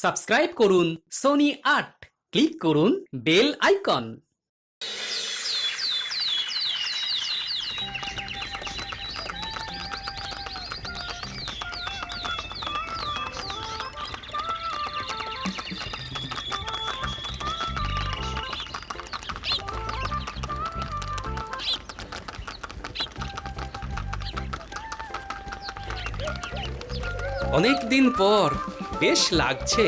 Subscribe করুন Sony ৮, click করুন bell icon. অনেক দিন পর বেশ লাগছে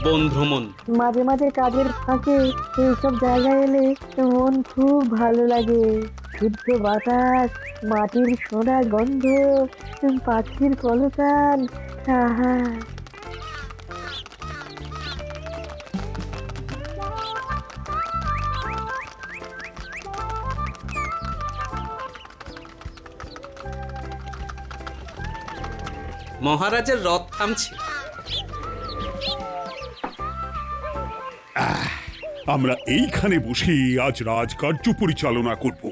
বন ভ্রমণ। মাঝে মাঝে কাজের ফাঁকে এইসব জায়গায় এলে মন খুব ভালো লাগে। শুদ্ধ বাতাস, মাটির সোনা গন্ধ, পাখির কলতান, আহা। মহারাজের রথ থামছে। আমরা এইখানে বসে আজ রাজকার্য পরিচালনা করব।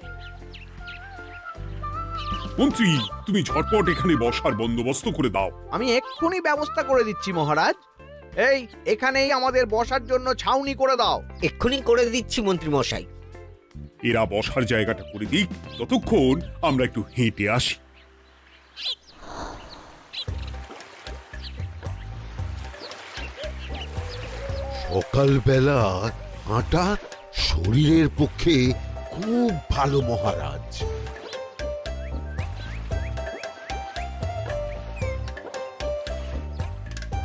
মন্ত্রী, তুমি ঝটপট এখানে বসার বন্দোবস্ত করে দাও। আমি এক্ষুনি ব্যবস্থা করে দিচ্ছি মহারাজ। এখানেই আমাদের বসার জন্য ছাউনি করে দাও। এক্ষুনি করে দিচ্ছি মন্ত্রী মশাই। এরা বসার জায়গাটা করে দিক, ততক্ষণ আমরা একটু হেঁটে আসি। সকালবেলা হাঁটা শরীরের পক্ষে খুব ভালো মহারাজ।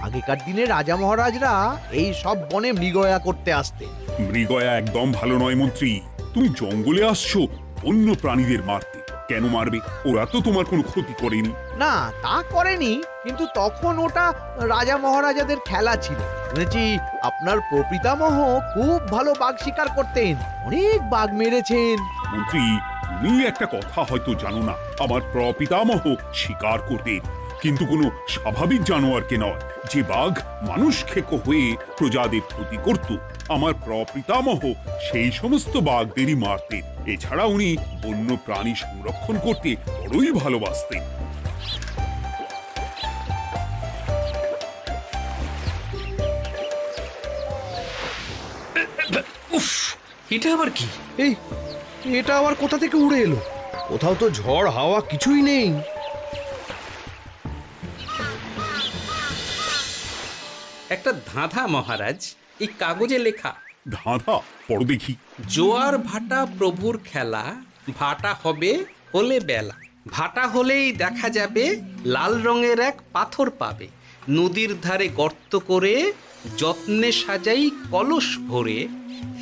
আগেকার দিনে রাজা মহারাজরা এই সব বনে মৃগয়া করতে আসতেন। মৃগয়া একদম ভালো নয় মন্ত্রী। তুমি জঙ্গলে আসছো অন্য প্রাণীদের মারতে। কেন মারবে? ওরা তো তোমার কোনো ক্ষতি করেনি। না, তা করেনি, কিন্তু তখন ওটা রাজা মহারাজাদের খেলা ছিল। শুনেছি আপনার প্রপিতামহ খুব ভালো বাঘ শিকার করতেন, অনেক বাঘ মেরেছেন। মন্ত্রী, তুমি একটা কথা হয়তো জানো না। আমার প্রপিতামহ শিকার করতেন, কিন্তু কোনো স্বাভাবিক জানোয়ারকে নয়, যে বাঘ মানুষ খেকো হয়ে প্রজাদের ক্ষতি করত। আমার প্রপিতামহ সেই সমস্ত বাঘদেরই মারতেন। এছাড়া উনি বন্য প্রাণী সংরক্ষণ করতে বড়ই ভালোবাসতেন। উফ, এটা আবার কি? এটা আবার কোথা থেকে উড়ে এলো? কোথাও তো ঝড় হাওয়া কিছুই নেই। একটা ধাঁধা মহারাজ, এই কাগজে লেখা। ধাঁধা? পড়ো দেখি। জোয়ার ভাটা প্রভুর খেলা, ভাটা হবে হলে বেলা, ভাটা হলেই দেখা যাবে লাল রঙের এক পাথর পাবে, নদীর ধারে গর্ত করে যত্নে সাজাই কলস ভরে,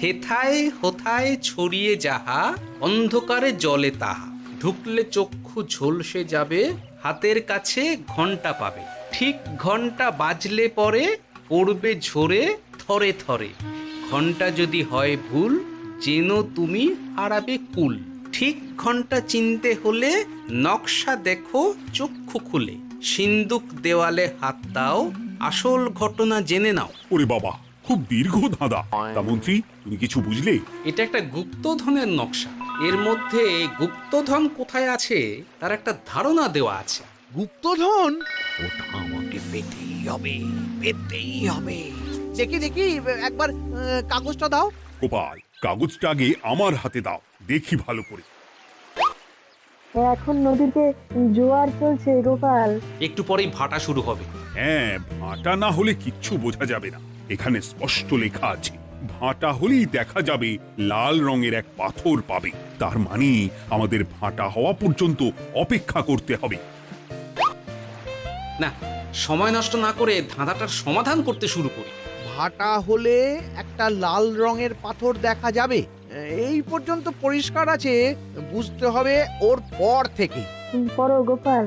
হেথায় হোথায় ছড়িয়ে যাহা অন্ধকারে জলে তাহা, ঢুকলে চক্ষু ঝলসে যাবে, হাতের কাছে ঘন্টা পাবে, ঠিক ঘন্টা বাজলে পরে পড়বে ঝরে থরে থরে, ঘন্টা যদি হয় ভুল যেন তুমি হারাবে কুল, ঠিক ঘন্টা চিনতে হলে নকশা দেখো চক্ষু খুলে, সিন্দুক দেওয়ালে হাত দাও আসল ঘটনা জেনে নাও। ওরে বাবা, খুব দীর্ঘ ধাঁধা। তা মন্ত্রী, তুমি কিছু বুঝলে? এটা একটা গুপ্তধনের নকশা। এর মধ্যে গুপ্তধন কোথায় আছে তার একটা ধারণা দেওয়া আছে। গুপ্তধন? ওটা আমাকে পেতেই হবে, পেতেই হবে। দেখি দেখি, একবার কাগজটা দাও। গোপাল, কাগজটা আগে আমার হাতে দাও, দেখি ভালো করে। এখন নদীতে জোয়ার চলছে গোপাল। একটু পরেই ভাটা শুরু হবে। হ্যাঁ, ভাটা না হলে কিচ্ছু বোঝা যাবে না। এখানে স্পষ্ট লেখা আছে, ভাটা হলেই দেখা যাবে লাল রঙের এক পাথর পাবে। তার মানে আমাদের ভাটা হওয়া পর্যন্ত অপেক্ষা করতে হবে। না, সময় নষ্ট না করে ধাঁধাটার সমাধান করতে শুরু করি। ভাটা হলে একটা লাল রঙের পাথর দেখা যাবে, এই পর্যন্ত পরিষ্কার আছে। বুঝতে হবে ওর পর থেকে। পড়ো গোপাল,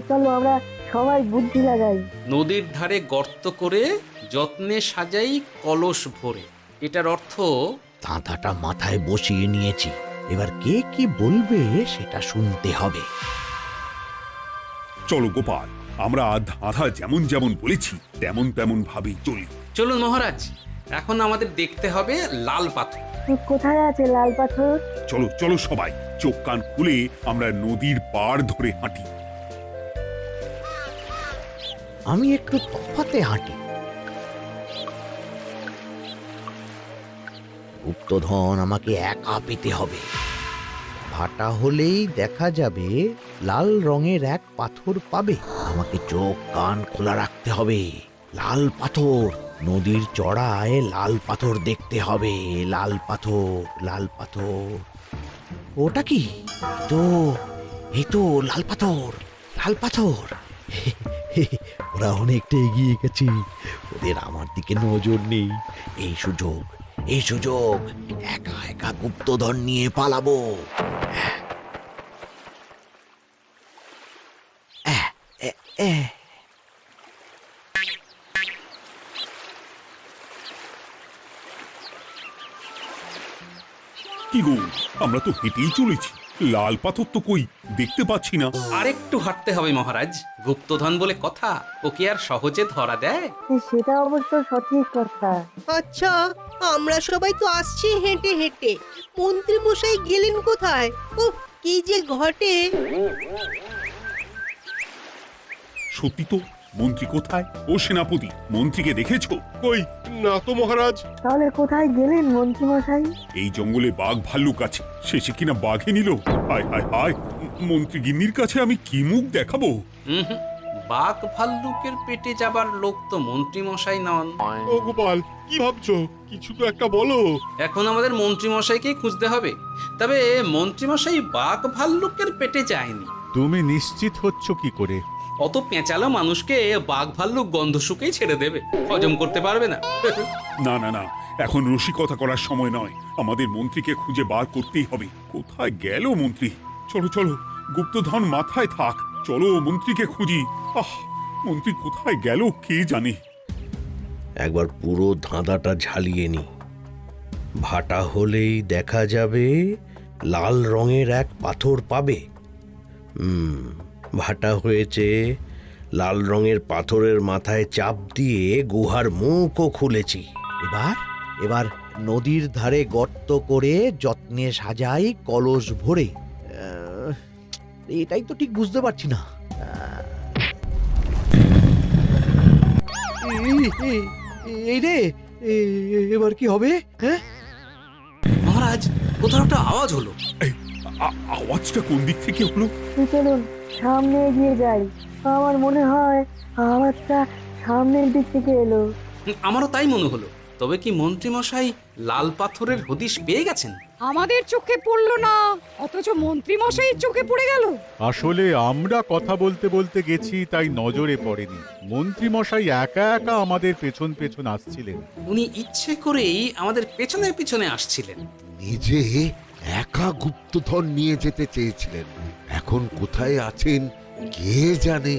চলো আমরা সবাই বুদ্ধি লাগাই। নদীর ধারে গর্ত করে যত্নে সাজাই কলস ভরে। এটার অর্থ, ধাঁধাটা মাথায় বসিয়ে নিয়েছি, এবার কে কি বলবে সেটা শুনতে হবে। চলো গোপাল, আমরা ধাঁধা যেমন যেমন বলেছি তেমন তেমন ভাবেই চলি। চলুন মহারাজ, এখন আমাদের দেখতে হবে লাল পাথর। কোথায় আছে লাল পাথর? চলো চলো সবাই, চোখ কান খুলে আমরা নদীর পাড় ধরে হাঁটি। আমি একটু তফাতে হাঁটি। গুপ্তধন আমাকে একা পেতে হবে। ভাটা হলেই দেখা যাবে লাল রঙের এক পাথর পাবে। আমাকে চোখ কান খোলা রাখতে হবে। লাল পাথর, নদীর চড়ায় লাল পাথর দেখতে হবে। লাল পাথর, লাল পাথর। ওটা কি? এই তো লাল পাথর, লাল পাথর। ওরা অনেকটা এগিয়ে গেছে, ওদের আমার দিকে নজর নেই। এই সুযোগ, এই সুযোগ, একা একা গুপ্তধন নিয়ে পালাবো। কি গো, আমরা তো হেঁটেই চলেছি, লাল পাথর তো কই দেখতে পাচ্ছি না। আরেকটু হাঁটতে হবে মহারাজ, গুপ্তধন বলে কথা, ওকে আর সহজে ধরা দেয়? সেটা অবশ্য সঠিক কথা। আচ্ছা, আমরা সবাই তো আসছি হেঁটে হেঁটে, মন্ত্রী মশাই গেলেন কোথায়? ও কি যে ঘটে! সত্যি তো, মন্ত্রী কোথায়? ও সেনাপতি, মন্ত্রীকে দেখেছো? কই না তো মহারাজ। তাহলে কোথায় গেলেন মন্ত্রী মশাই? এই জঙ্গলে বাঘ ভাল্লুক আছে, শেষে কিনা বাঘে নিল। হায় হায় হায়, মন্ত্রী গিন্নির কাছে আমি কি মুখ দেখাবো? হুম, বাঘ ভাল্লুকের পেটে যাবার লোক তো মন্ত্রী মশাই নন। ও গোপাল, কি ভাবছো? কিছু তো একটা বলো। এখন আমাদের মন্ত্রী মশাইকেই খুঁজতে হবে। তবে মন্ত্রী মশাই বাঘ ভাল্লুকের পেটে যায়নি। তুমি নিশ্চিত হচ্ছ কি করে? অত পেঁচালো মানুষকে বাঘ ভাল্লুক গন্ধ শুকেই ছেড়ে দেবে, হজম করতে পারবে না। না না না, এখন রসিকতা করার সময় নয়, আমাদের মন্ত্রীকে খুঁজে বার করতেই হবে। কোথায় গেল মন্ত্রী? চলো চলো, গুপ্তধন মাথায় থাক, চলো মন্ত্রীকে খুঁজি। আহ, মন্ত্রী কোথায় গেল কে জানে। একবার পুরো ধাঁধাটা ঝালিয়ে নি। ভাটা হলেই দেখা যাবে লাল রঙের এক পাথর পাবে। ভাটা হয়েছে, লাল রঙের পাথরের মাথায় চাপ দিয়ে গুহার মুখও খুলেছি। এবার নদীর ধারে গর্ত করে যত্নে সাজাই কলস ভরে। এটাই তো ঠিক বুঝতে পারছি না। এই রে, এবার কি হবে? হ্যাঁ মহারাজ, কোথাও একটা আওয়াজ হলো। এই, আওয়াজটা কোন দিক থেকে হলো? চলুন সামনে এগিয়ে যাই। আমার মনে হয় আওয়াজটা সামনের দিক থেকে এলো। আমারও তাই মনে হলো। তবে কি মন্ত্রী মশাই লাল পাথরের হদিশ পেয়ে গেছেন? আমাদের চোখে পড়লো না, অথচ মন্ত্রী মশাইয়ের চোখে পড়ে গেল। আসলে আমরা কথা বলতে বলতে গেছি, তাই নজরে পড়েনি। মন্ত্রী মশাই একা একা আমাদের পেছন পেছন আসছিলেন। উনি ইচ্ছে করেই আমাদের পেছনে পেছনে আসছিলেন। নিজে একা গুপ্তধন নিয়ে যেতে চেয়েছিলেন, এখন কোথায় আছেন কে জানে।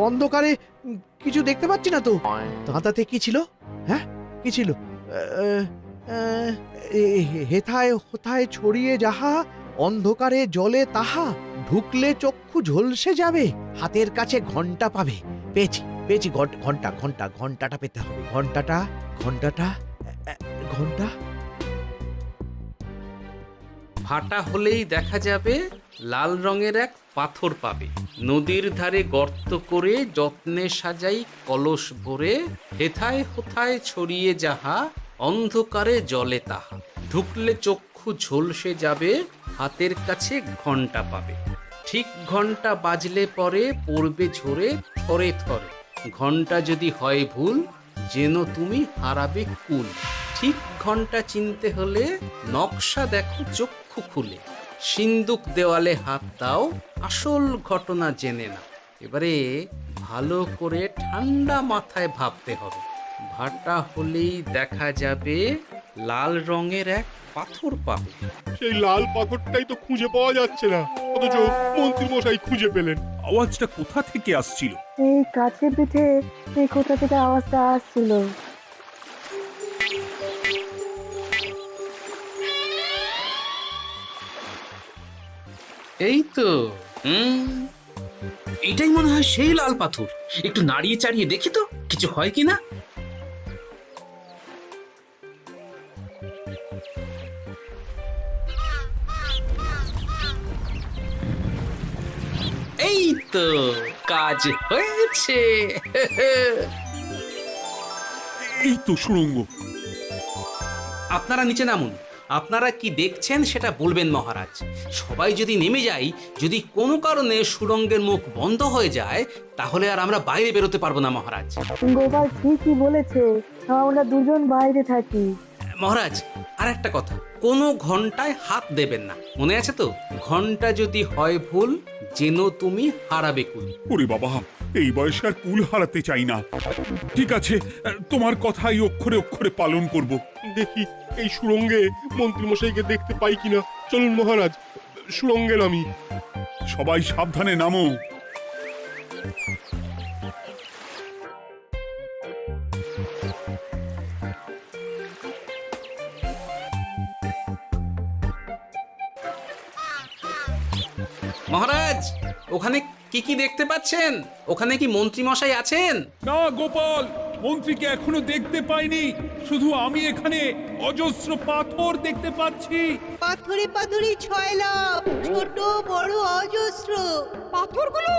অন্ধকারে কিছু দেখতে পাচ্ছি না তো। দাঁতাতে কি ছিল? হ্যাঁ, কি ছিল? হেথায় হোথায় ছড়িয়ে যাহা, অন্ধকারে জলে তাহা, ঢুকলে চক্ষু ঝলসে যাবে, হাতের কাছে ঘন্টা পাবে। পেয়েছি পেয়েছি, ঘন্টা ঘন্টা ঘন্টাটা পেতে হবে। ঘন্টাটা ঘন্টাটা ঘন্টা। ভাটা হলেই দেখা যাবে লাল রঙের এক পাথর পাবে। নদীর ধারে গর্ত করে যত্নে সাজাই কলস ভরে, হেথায় হোথায় ছড়িয়ে যাহা, অন্ধকারে জলে তাহা, ঢুকলে চক্ষু ঝলসে যাবে, হাতের কাছে ঘন্টা পাবে। ঠিক ঘন্টা বাজলে পরে পড়বে ঝরে থরে থরে, ঘন্টা যদি হয় ভুল যেন তুমি হারাবে কুল। ঠিক ঘন্টা চিনতে হলে নকশা দেখো চক্ষু খুলে, সিন্দুক দেওয়ালে হাত দাও, আসল ঘটনা জেনে না। এবারে ভালো করে ঠান্ডা মাথায় ভাবতে হবে। ভাটা হলেই দেখা যাবে লাল রঙের এক পাথর পাবে। সেই লাল পাথরটাই তো খুঁজে পাওয়া যাচ্ছে না, অথচ মন্ত্রী মশাই খুঁজে পেলেন। আওয়াজটা কোথা থেকে আসছিল? এই কাছে পিঠে এই কোথা থেকে আওয়াজটা আসছিল। এই তো, এটাই মনে হয় সেই লাল পাথর। একটু নাড়িয়ে চাড়িয়ে দেখি তো কিছু হয় কিনা। এই তো কাজ হয়েছে। এই তো সুড়ঙ্গ। আপনারা নিচে নামুন। আপনারা কি দেখছেন সেটা বলবেন মহারাজ। সবাই যদি নেমে যাই, যদি কোনো কারণে সুড়ঙ্গের মুখ বন্ধ হয়ে যায়, তাহলে আর আমরা বাইরে বেরোতে পারবো না মহারাজ। গোপাল ঠিকই বলেছে, আমরা দুজন বাইরে থাকি। মহারাজ, আর একটা কথা, কোনো ঘন্টায় হাত দেবেন না, মনে আছে তো? ঘন্টা যদি হয় ভুল, যেন তুমি হারাবে কুল। ওরে বাবা, এই বয়সে আর কুল হারাতে চাই না। ঠিক আছে, তোমার কথাই অক্ষরে অক্ষরে পালন করব। দেখি এই সুরঙ্গে মন্ত্রীমশাইকে দেখতে পাই কিনা। চলুন মহারাজ, সুরঙ্গে নামি। সবাই সাবধানে নামো। মহারাজ, ওখানে কি কি দেখতে পাচ্ছেন? ওখানে কি মন্ত্রী মশাই আছেন? না গোপাল, মন্ত্রীকে এখনো দেখতে পাইনি। শুধু আমি এখানে অজস্র পাথর দেখতে পাচ্ছি। পাথরে পাথরে ছয়লাভ, ছোট বড় অজস্র। পাথরগুলো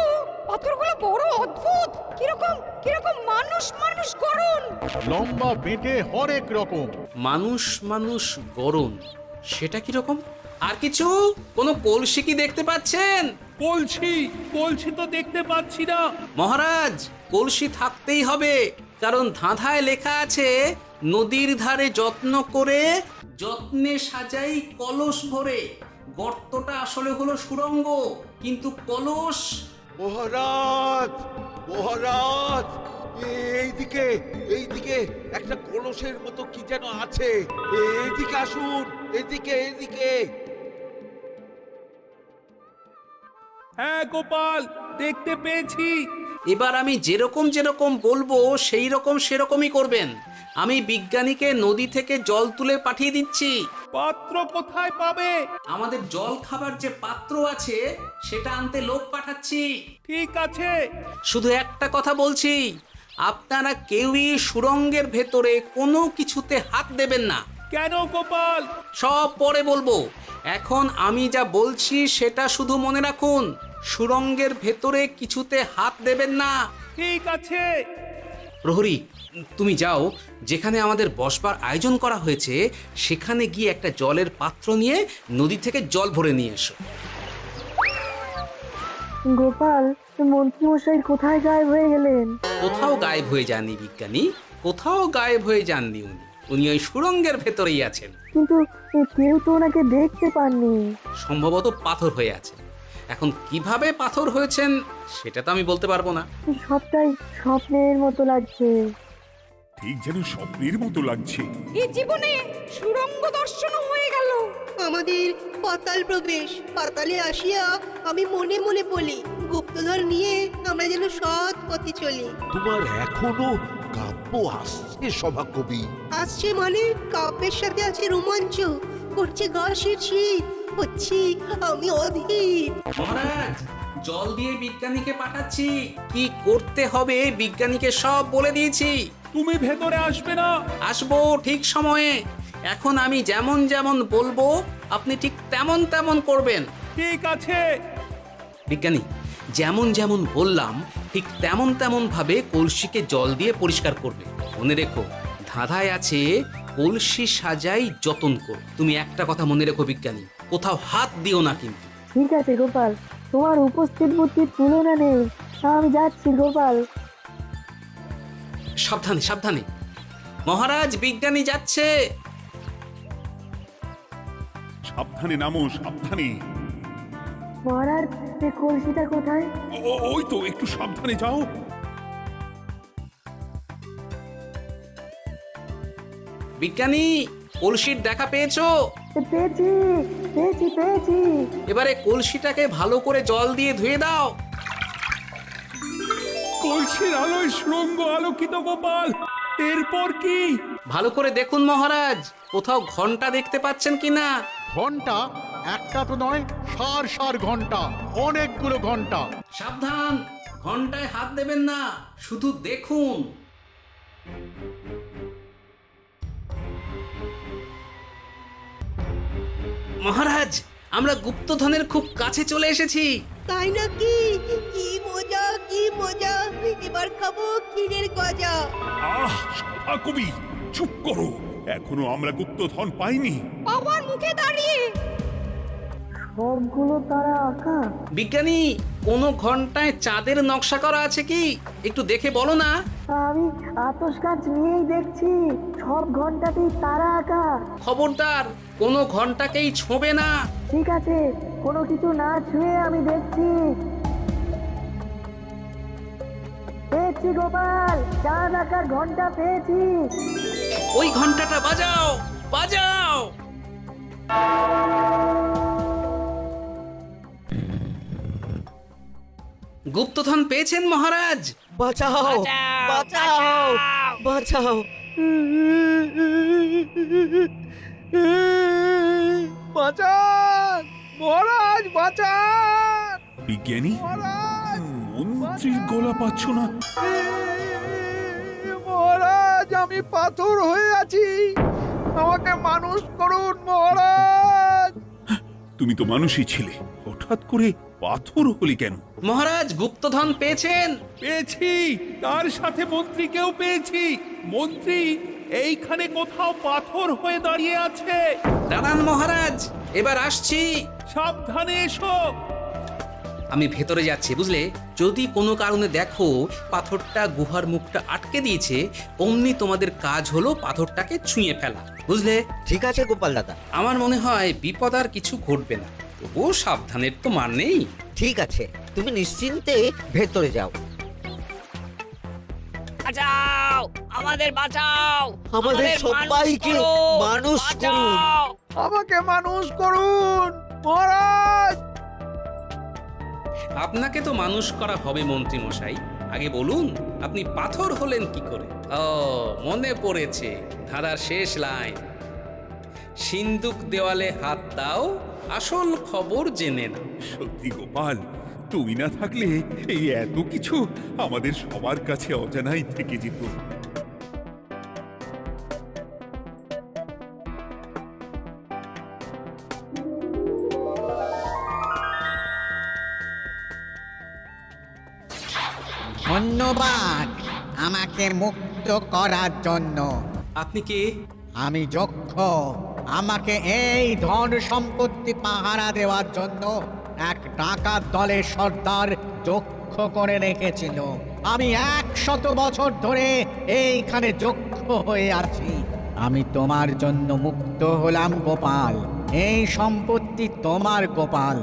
বড় অদ্ভুত, কিরকম কিরকম মানুষ মানুষ করুন। লম্বা বেঁটে হরেক রকম। মানুষ মানুষ গরম, সেটা কি রকম? আর কিছু? কোনো কলসি কি দেখতে পাচ্ছেন? কলসি তো দেখতে পাচ্ছি না। মহারাজ, কলসি থাকতেই হবে, কারণ ধাঁধায় লেখা আছে নদীর ধারে যত্ন করে যত্নে সাজাই কলস ভরে। গর্তটা আসলে হলো সুড়ঙ্গ, কিন্তু কলস। মহারাজ, মহারাজ, এইদিকে এইদিকে একটা কলসের মতো কি যেন আছে। এইদিকে আসুন, এদিকে এদিকে। হ্যাঁ গোপাল, দেখতে পেয়েছি। এবার আমি যেরকম যেরকম বলবো সেই রকম সেরকমই করবেন। আমি বিজ্ঞানীকে নদী থেকে জল তুলে পাঠিয়ে দিচ্ছি। পাত্র কোথায় পাবে? আমাদের জল খাবার যে পাত্র আছে সেটা আনতে লোক পাঠাচ্ছি। ঠিক আছে। শুধু একটা কথা বলছি, আপনারা কেউই সুড়ঙ্গের ভেতরে কোনো কিছুতে হাত দেবেন না। কেন গোপাল? সব পরে বলবো, এখন আমি যা বলছি সেটা শুধু মনে রাখুন। সুড়ঙ্গের ভেতরে কিছুতে হাত দেবেন না। ঠিক আছে। প্রহরী, তুমি যাও, যেখানে আমাদের বসবার আয়োজন করা হয়েছে সেখানে গিয়ে একটা জলের পাত্র নিয়ে নদী থেকে জল ভরে নিয়ে এসো। গোপাল, মন্ত্রীমশাই কোথায় গায়েব হয়ে গেলেন? কোথাও গায়েব হয়ে যাননি বিজ্ঞানী, কোথাও গায়েব হয়ে যাননি উনি। উনি ওই সুড়ঙ্গের ভেতরেই আছেন। কিন্তু কেউ তো ওনাকে দেখতে পাননি। সম্ভবত পাথর হয়ে আছে। এখন কিভাবে পাথর হয়েছেন সেটা তো আমি বলতে পারবো না। সবটাই স্বপ্নের মতো লাগছে। ঠিক যেন স্বপ্নের মতো লাগছে। এই জীবনে সুরঙ্গ দর্শন হয়ে গেল। আমাদের পাতাল প্রবেশ। পাতালে আসিয়া আমি মনে মনে বলি, গুপ্তধর নিয়ে আমরা যেন সৎ পথে চলি। তোমার এখনো কাব্য আসছে সভাকবি? আসছে মানে কাব্যের সাথে আছে রোমাঞ্চ, করছে গা শীত, হচ্ছি আমি অধীর। মহারাজ, জল দিয়ে বিজ্ঞানীকে পাঠাচ্ছি। কি করতে হবে বিজ্ঞানীকে সব বলে দিয়েছি। তুমি ভেতরে আসবে না? আসবো ঠিক সময়ে। এখন আমি যেমন যেমন বলবো আপনি ঠিক তেমন তেমন করবেন। ঠিক আছে। বিজ্ঞানী, যেমন যেমন বললাম ঠিক তেমন তেমন ভাবে কলসিকে জল দিয়ে পরিষ্কার করবে। মনে রেখো, ধাঁধায় আছে কলসি সাজাই যতন কর। তুমি একটা কথা মনে রেখো বিজ্ঞানী, কোথাও হাত দিও না কিন্তু। ঠিক আছে গোপাল, তোমার উপস্থিত বুদ্ধির তুলনা নেই। আমি যাচ্ছি গোপাল। সাবধানে সাবধানে। মহারাজ, বিজ্ঞানী যাচ্ছে। সাবধানে নামো, সাবধানে। মহারাজ, কলসিটা কোথায়? ওই তো, একটু সাবধানে যাও। বিজ্ঞানী, কলসির দেখা পেয়েছো? পেয়েছি পেয়েছি পেয়েছি। এবারে কলসিটাকে ভালো করে জল দিয়ে ধুয়ে দাও। কলসির আলোয় সুড়ঙ্গ আলোকিত গোপাল। এরপর কি? ভালো করে দেখুন মহারাজ, কোথাও ঘন্টা দেখতে পাচ্ছেন কিনা। ঘন্টা একটা তো নয়, সার সার ঘন্টা, অনেকগুলো ঘন্টা। সাবধান, ঘন্টায় হাত দেবেন না, শুধু দেখুন। মহারাজ, আমরা গুপ্তধনের খুব কাছে চলে এসেছি। তাই নাকি? এবার খাবো ক্ষীরের গজা। আহ সভা কবি, চুপ করো। এখনো আমরা গুপ্তধন পাইনি। বাবার মুখে দাঁড়িয়ে সবগুলো তারা আঁকা। বিজ্ঞানী, কোনো ঘন্টায় চাঁদের নকশা করা আছে কি? একটু দেখে বলো না। আমি আতস কাজ নিয়েই দেখছি, সব ঘন্টাতেই তারা আঁকা। খবরদার, কোনো ঘন্টাকেই ছোঁবে না। ঠিক আছে, কোনো কিছু না ছুঁয়ে আমি দেখছি। পেয়েছি গোপাল, চাঁদ আঁকার ঘন্টা পেয়েছি। ওই ঘন্টাটা বাজাও, বাজাও। গুপ্তধন পেয়েছেন মহারাজ? বাঁচাও বাঁচাও বাঁচাও। বাঁচান মহারাজ, বাঁচান বিজ্ঞানী, মহারাজ, মন্ত্রীর গলা পাচ্ছ না? মহারাজ, আমি পাথর হয়ে আছি, আমাকে মানুষ করুন মহারাজ। তুমি তো মানুষই ছিলে, হঠাৎ করে পাথর হলি কেন? মহারাজ, গুপ্তধন পেয়েছেন? পেয়েছি, তার সাথে মন্ত্রীকেও পেয়েছি। মন্ত্রী এইখানে কোথাও পাথর হয়ে দাঁড়িয়ে আছে। দাঁড়ান মহারাজ, এবার আসছি। সাবধানে এসো। আমি ভেতরে যাচ্ছি, বুঝলে? যদি কোনো কারণে দেখো পাথরটা গুহার মুখটা আটকে দিয়েছে, অমনি তোমাদের কাজ হলো পাথরটাকে ছুঁয়ে ফেলা, বুঝলে? ঠিক আছে গোপাল দাদা। আমার মনে হয় বিপদ আর কিছু ঘটবে না, তবুও সাবধানের তো মান নেই। ঠিক আছে, তুমি নিশ্চিন্তে ভেতরে যাও। বাঁচাও, আমাদের বাঁচাও, আমাদের সবাইকে মানুষ করুন। আমাকে মানুষ করুন মহারাজ। আপনাকে তো মানুষ করা হবে মন্ত্রী মশাই। আগে বলুন, আপনি পাথর হলেন কি করে? ও, মনে পড়েছে ধারার শেষ লাইন, সিন্দুক দেওয়ালে হাত দাও, আসল খবর জেনে না। সত্যি গোপাল, তুমি না থাকলে এই এত কিছু আমাদের সবার কাছে অজানাই থেকে যেত। ধন্যবাদ আমাকে মুক্ত করার জন্য। আপনি কে? আমি যক্ষ। আমাকে এই ধন সম্পত্তি পাহারা দেওয়ার জন্য এক ডাকাত দলের সর্দার যক্ষ করে রেখেছিল। আমি 100 বছর ধরে এইখানে যক্ষ হয়ে আছি। আমি তোমার জন্য মুক্ত হলাম গোপাল। এই সম্পত্তি তোমার গোপাল।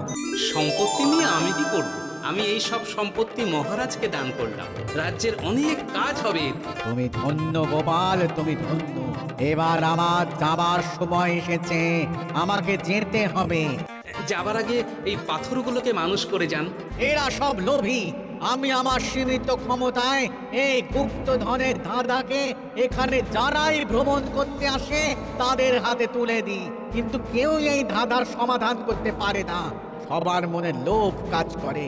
সম্পত্তি নিয়ে আমি কি করব? আমি এই সব সম্পত্তি মহারাজকে দান করলাম, রাজ্যের অনেক কাজ হবে এতে। তুমি ধন্য গোপাল, তুমি ধন্য। এবার আমার যাবার সময় এসেছে, আমাকে যেতে হবে। যাবার আগে এই পাথরগুলোকে মানুষ করে যান। এরা সব লোভী। আমি আমার সীমিত ক্ষমতায় এই গুপ্তধনের ধাঁধাকে এখানে যারাই ভ্রমণ করতে আসে তাদের হাতে তুলে দিই, কিন্তু কেউ এই ধাঁধার সমাধান করতে পারে না। সবার মনে লোভ কাজ করে,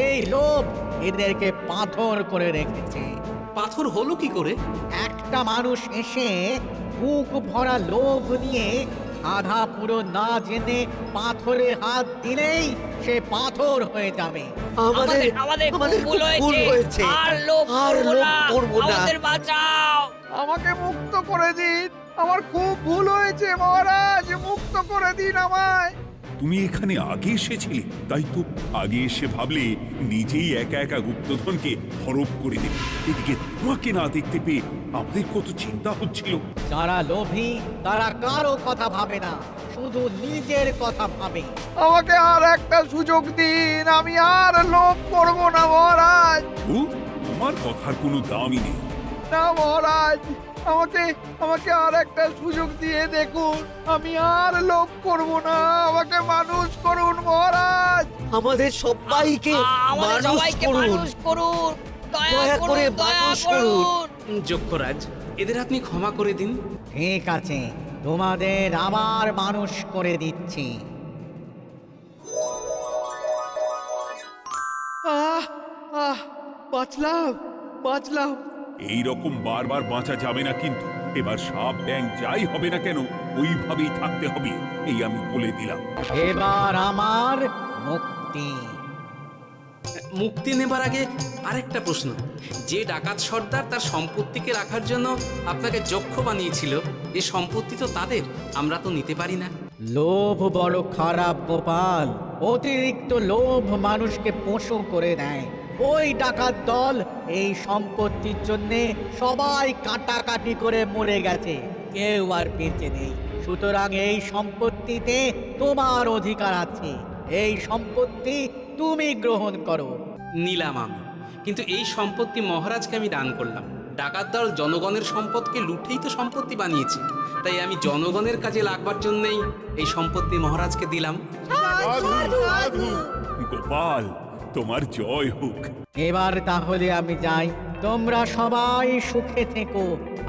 এই লোভ এদেরকে পাথর করে রেখেছে। পাথর হলো কি করে? একটা মানুষ এসে বুক ভরা লোভ নিয়ে আধা পুরো না জেনে পাথরে হাত দিলেই সে পাথর হয়ে যাবে। আমাদের আমাদের আমাদের ভুল ভুল হয়েছে। আর লোভ আর করবো লোভ না, করবো না। আমাদের বাঁচাও। আমাকে মুক্ত করে দিন, আমার খুব ভুল হয়েছে মহারাজ, মুক্ত করে দিন আমায়। তুমি এখানে আগে এসেছিলে, তাই তো আগে এসে ভাবলে নিজেই একা একা গুপ্তধনকে হরপ করে দেবে। এদিকে তোমাকে না দেখতে পেয়ে আমাদের কত চিন্তা হচ্ছিল। যারা লোভী তারা কারো কথা ভাবে না, শুধু নিজের কথা ভাবে। আমাকে আর একটা সুযোগ দিন, আমি আর লোভ করব না মহারাজ। ও, তোমার কথার কোনো দামই নেই। না মহারাজ, আমাকে আর একটা সুযোগ দিয়ে দেখুন, আমি আর লোভ করব না, আমাকে মানুষ করুন মহারাজ। আমাদের সবাইকে আমাদের মানুষ সবাইকে করুন। মানুষ করুন, দয়া দয়া করুন, করে দয়া মানুষ করুন। যক্ষরাজ, এদের আপনি ক্ষমা করে দিন। ঠিক আছে, তোমাদের আবার মানুষ করে দিচ্ছি। বাঁচলাম। এই রকম বারবার বাঁচা যাবে না কিন্তু। এবার সাপ ব্যাং যাই হবে না কেন ওইভাবেই থাকতে হবে, এই আমি বলে দিলাম। এবার আমার মুক্তি। মুক্তি নেবার আগে আরেকটা প্রশ্ন, যে ডাকাত সর্দার তার সম্পত্তিকে রাখার জন্য আপনাকে যক্ষ বানিয়েছিল, এ সম্পত্তি তো তাদের, আমরা তো নিতে পারি না। লোভ বড় খারাপ গোপাল, অতিরিক্ত লোভ মানুষকে পশু করে দেয়। ওই ডাকাত দল এই সম্পত্তির জন্যে সবাই কাটাকাটি করে মরে গেছে, কেউ আর বেঁচে নেই। সুতরাং এই সম্পত্তিতে তোমার অধিকার আছে, এই সম্পত্তি তুমি গ্রহণ করো। নিলাম আমি, কিন্তু এই সম্পত্তি মহারাজকে আমি দান করলাম। ডাকাত দল জনগণের সম্পদকে লুটেই তো সম্পত্তি বানিয়েছে, তাই আমি জনগণের কাজে লাগবার জন্যই এই সম্পত্তি মহারাজকে দিলাম। গোপাল, তোমার জয় হোক। এবার তাহলে আমি যাই, তোমরা সবাই সুখে থেকো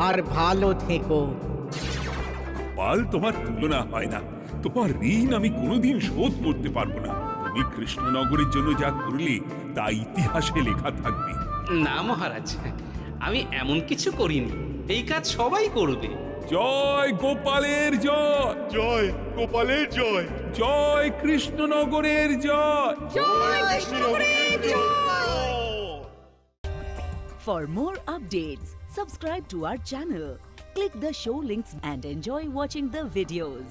আর ভালো থেকো। গোপাল, তোমার তুলনা হয় না। তোমার ঋণ আমি কোনোদিন শোধ করতে পারবো না। তুমি কৃষ্ণনগরের জন্য যা করলে তা ইতিহাসে লেখা থাকবে। না মহারাজ, আমি এমন কিছু করিনি, এই কাজ সবাই করবে। জয় গোপালের জয়, জয় গোপালের জয়, জয় কৃষ্ণনগরের জয়। For more updates, subscribe to our channel, click the show links and enjoy watching the videos.